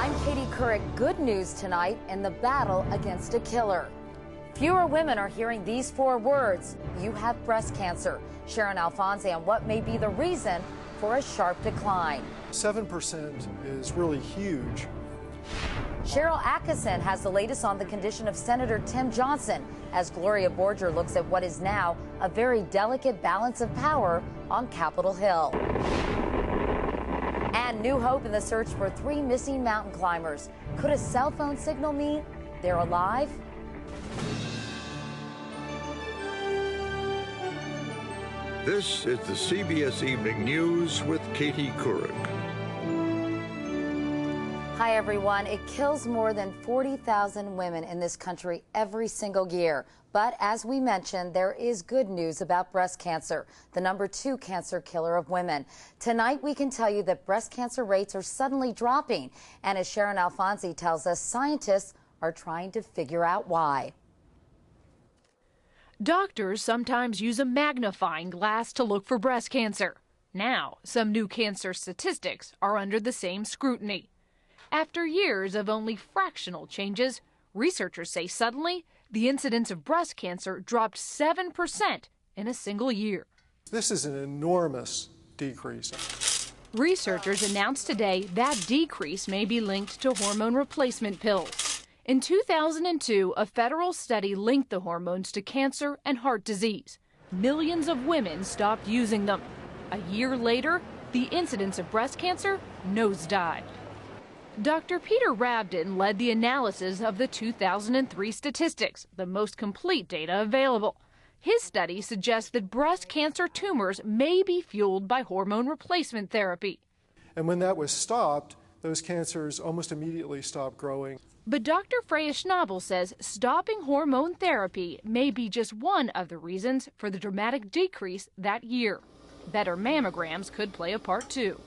I'm Katie Couric. Good news tonight in the battle against a killer. Fewer women are hearing these 4 words: you have breast cancer. Sharon Alfonsi on what may be the reason for a sharp decline. 7% is really huge. Cheryl Atkinson has the latest on the condition of Senator Tim Johnson as Gloria Borger looks at what is now a very delicate balance of power on Capitol Hill. And new hope in the search for 3 missing mountain climbers. Could a cell phone signal mean they're alive? This is the CBS Evening News with Katie Couric. Hi, everyone. It kills more than 40,000 women in this country every single year. But as we mentioned, there is good news about breast cancer, the #2 cancer killer of women. Tonight, we can tell you that breast cancer rates are suddenly dropping. And as Sharon Alfonsi tells us, scientists are trying to figure out why. Doctors sometimes use a magnifying glass to look for breast cancer. Now, some new cancer statistics are under the same scrutiny. After years of only fractional changes, researchers say suddenly the incidence of breast cancer dropped 7% in a single year. This is an enormous decrease. Researchers announced today that decrease may be linked to hormone replacement pills. In 2002, a federal study linked the hormones to cancer and heart disease. Millions of women stopped using them. A year later, the incidence of breast cancer nosedived. Dr. Peter Rabden led the analysis of the 2003 statistics, the most complete data available. His study suggests that breast cancer tumors may be fueled by hormone replacement therapy. And when that was stopped, those cancers almost immediately stopped growing. But Dr. Freya Schnabel says stopping hormone therapy may be just one of the reasons for the dramatic decrease that year. Better mammograms could play a part too.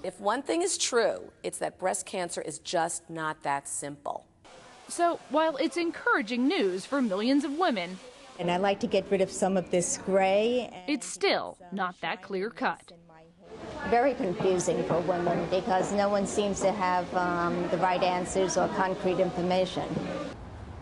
If one thing is true, it's that breast cancer is just not that simple. So while it's encouraging news for millions of women, and I like to get rid of some of this gray, it's still not that clear cut. Very confusing for women because no one seems to have the right answers or concrete information.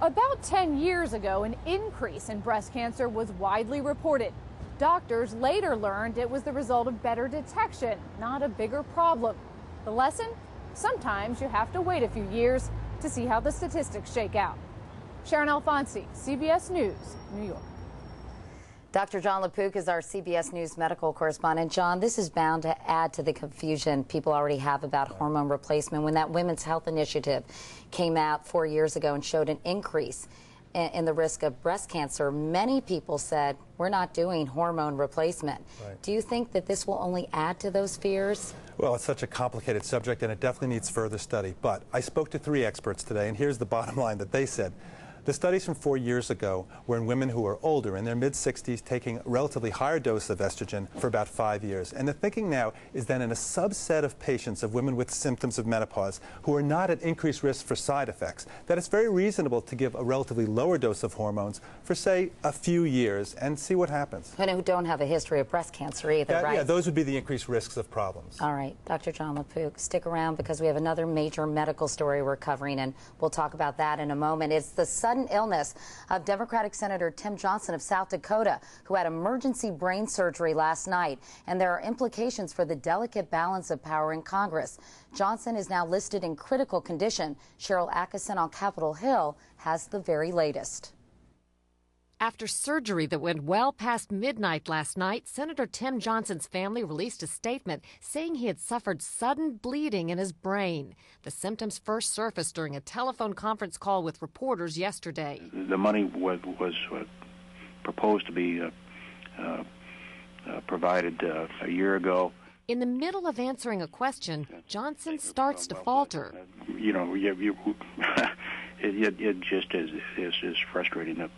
About 10 years ago, an increase in breast cancer was widely reported. Doctors later learned it was the result of better detection, not a bigger problem. The lesson? Sometimes you have to wait a few years to see how the statistics shake out. Sharon Alfonsi, CBS News, New York. Dr. John LaPook is our CBS News medical correspondent. John, this is bound to add to the confusion people already have about hormone replacement. When that Women's Health Initiative came out 4 years ago and showed an increase in the risk of breast cancer, many people said, we're not doing hormone replacement. Right. Do you think that this will only add to those fears? Well, it's such a complicated subject, and it definitely needs further study. But I spoke to 3 experts today, and here's the bottom line that they said. The studies from 4 years ago were in women who were older, in their mid-60s, taking a relatively higher dose of estrogen for about 5 years. And the thinking now is that in a subset of patients of women with symptoms of menopause who are not at increased risk for side effects, that it's very reasonable to give a relatively lower dose of hormones for, say, a few years and see what happens. And who don't have a history of breast cancer either, right? Yeah, those would be the increased risks of problems. All right, Dr. John LaPook, stick around because we have another major medical story we're covering, and we'll talk about that in a moment. It's the sudden illness of Democratic Senator Tim Johnson of South Dakota, who had emergency brain surgery last night, and there are implications for the delicate balance of power in Congress. Johnson is now listed in critical condition. Cheryl Atkinson on Capitol Hill has the very latest. After surgery that went well past midnight last night, Senator Tim Johnson's family released a statement saying he had suffered sudden bleeding in his brain. The symptoms first surfaced during a telephone conference call with reporters yesterday. The money was proposed to be provided a year ago. In the middle of answering a question, Johnson starts to falter. You know, it just is frustrating.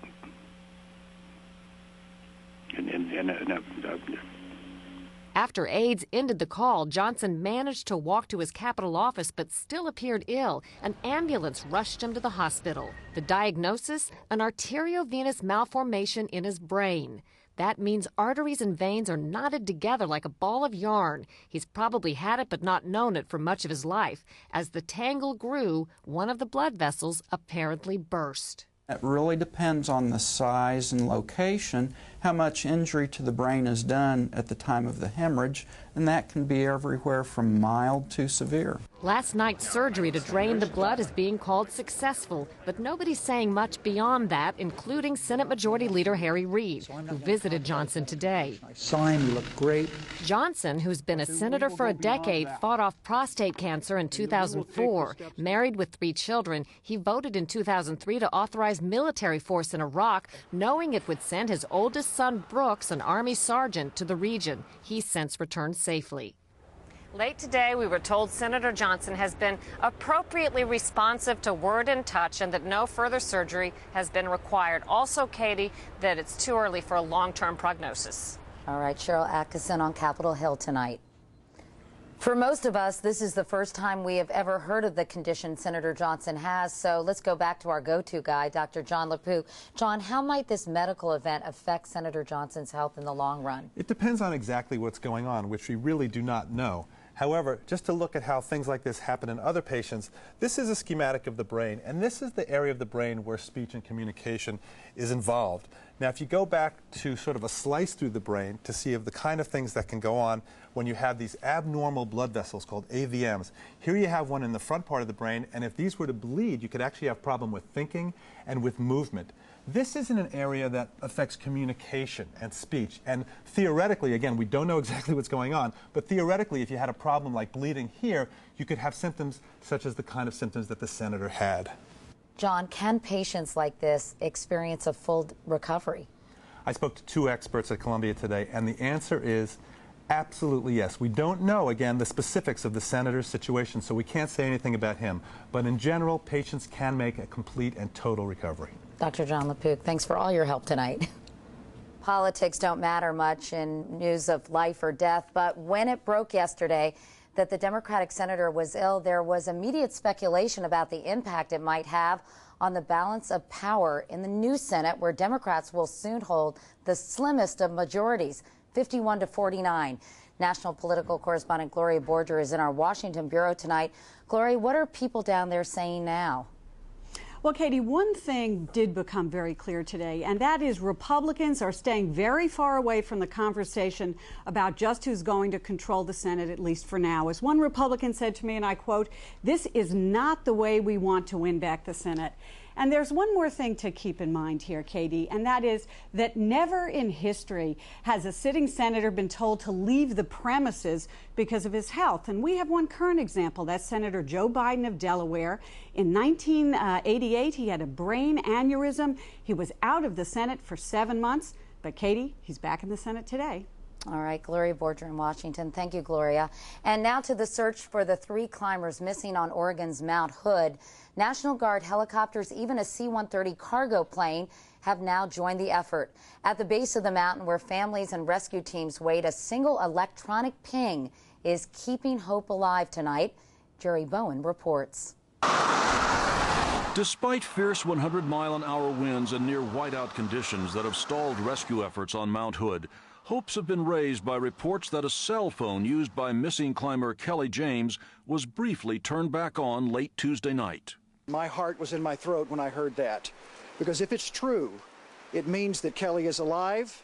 After aides ended the call, Johnson managed to walk to his Capitol office but still appeared ill. An ambulance rushed him to the hospital. The diagnosis? An arteriovenous malformation in his brain. That means arteries and veins are knotted together like a ball of yarn. He's probably had it but not known it for much of his life. As the tangle grew, one of the blood vessels apparently burst. It really depends on the size and location, how much injury to the brain is done at the time of the hemorrhage, and that can be everywhere from mild to severe. Last night's surgery to drain the blood is being called successful, but nobody's saying much beyond that, including Senate Majority Leader Harry Reid, who visited Johnson today. I saw him, he looked great. Johnson, who's been a senator for a decade, fought off prostate cancer in 2004. Married with 3 children, he voted in 2003 to authorize military force in Iraq, knowing it would send his oldest son, Brooks, an Army sergeant, to the region. He's since returned safely. Late today, we were told Senator Johnson has been appropriately responsive to word and touch and that no further surgery has been required. Also, Katie, that it's too early for a long-term prognosis. All right, Cheryl Atkinson on Capitol Hill tonight. For most of us, this is the first time we have ever heard of the condition Senator Johnson has, so let's go back to our go-to guy, Dr. John LaPue. John, how might this medical event affect Senator Johnson's health in the long run? It depends on exactly what's going on, which we really do not know. However, just to look at how things like this happen in other patients, this is a schematic of the brain, and this is the area of the brain where speech and communication is involved. Now, if you go back to sort of a slice through the brain to see of the kind of things that can go on when you have these abnormal blood vessels called AVMs, here you have one in the front part of the brain, and if these were to bleed, you could actually have a problem with thinking and with movement. This isn't an area that affects communication and speech, and theoretically, again, we don't know exactly what's going on, but theoretically, if you had a problem like bleeding here, you could have symptoms such as the kind of symptoms that the senator had. John, can patients like this experience a full recovery? I spoke to 2 experts at Columbia today, and the answer is absolutely yes. We don't know, again, the specifics of the senator's situation, so we can't say anything about him. But in general, patients can make a complete and total recovery. Dr. John LaPue, thanks for all your help tonight. Politics don't matter much in news of life or death, but when it broke yesterday that the Democratic senator was ill, there was immediate speculation about the impact it might have on the balance of power in the new Senate, where Democrats will soon hold the slimmest of majorities, 51 to 49. National political correspondent Gloria Borger is in our Washington bureau tonight. Gloria, what are people down there saying now? Well, Katie, one thing did become very clear today, and that is Republicans are staying very far away from the conversation about just who's going to control the Senate, at least for now. As one Republican said to me, and I quote, "This is not the way we want to win back the Senate." And there's one more thing to keep in mind here, Katie, and that is that never in history has a sitting senator been told to leave the premises because of his health. And we have one current example. That's Senator Joe Biden of Delaware. In 1988, he had a brain aneurysm. He was out of the Senate for 7 months. But, Katie, he's back in the Senate today. All right, Gloria Borger in Washington. Thank you, Gloria. And now to the search for the 3 climbers missing on Oregon's Mount Hood. National Guard helicopters, even a C-130 cargo plane, have now joined the effort. At the base of the mountain, where families and rescue teams wait, a single electronic ping is keeping hope alive tonight. Jerry Bowen reports. Despite fierce 100-mile-an-hour winds and near whiteout conditions that have stalled rescue efforts on Mount Hood, hopes have been raised by reports that a cell phone used by missing climber Kelly James was briefly turned back on late Tuesday night. My heart was in my throat when I heard that, because if it's true, it means that Kelly is alive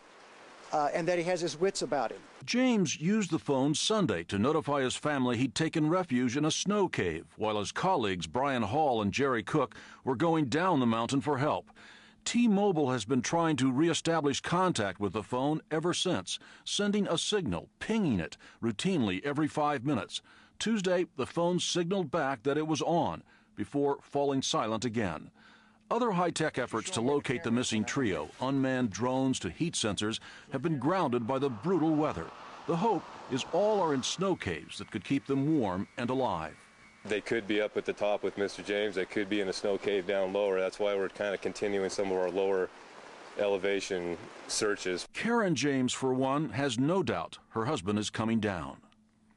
and that he has his wits about him. James used the phone Sunday to notify his family he'd taken refuge in a snow cave, while his colleagues Brian Hall and Jerry Cook were going down the mountain for help. T-Mobile has been trying to reestablish contact with the phone ever since, sending a signal, pinging it routinely every 5 minutes. Tuesday, the phone signaled back that it was on, before falling silent again. Other high-tech efforts to locate the missing trio, unmanned drones to heat sensors, have been grounded by the brutal weather. The hope is all are in snow caves that could keep them warm and alive. They could be up at the top with Mr. James. They could be in a snow cave down lower. That's why we're kind of continuing some of our lower elevation searches. Karen James, for one, has no doubt her husband is coming down.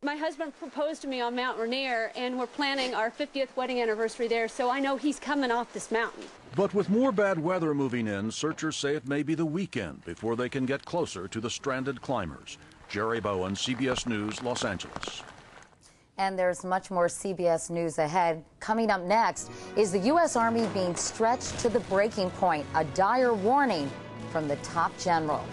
My husband proposed to me on Mount Rainier, and we're planning our 50th wedding anniversary there, so I know he's coming off this mountain. But with more bad weather moving in, searchers say it may be the weekend before they can get closer to the stranded climbers. Jerry Bowen, CBS News, Los Angeles. And there's much more CBS News ahead. Coming up next, is the U.S. Army being stretched to the breaking point? A dire warning from the top general.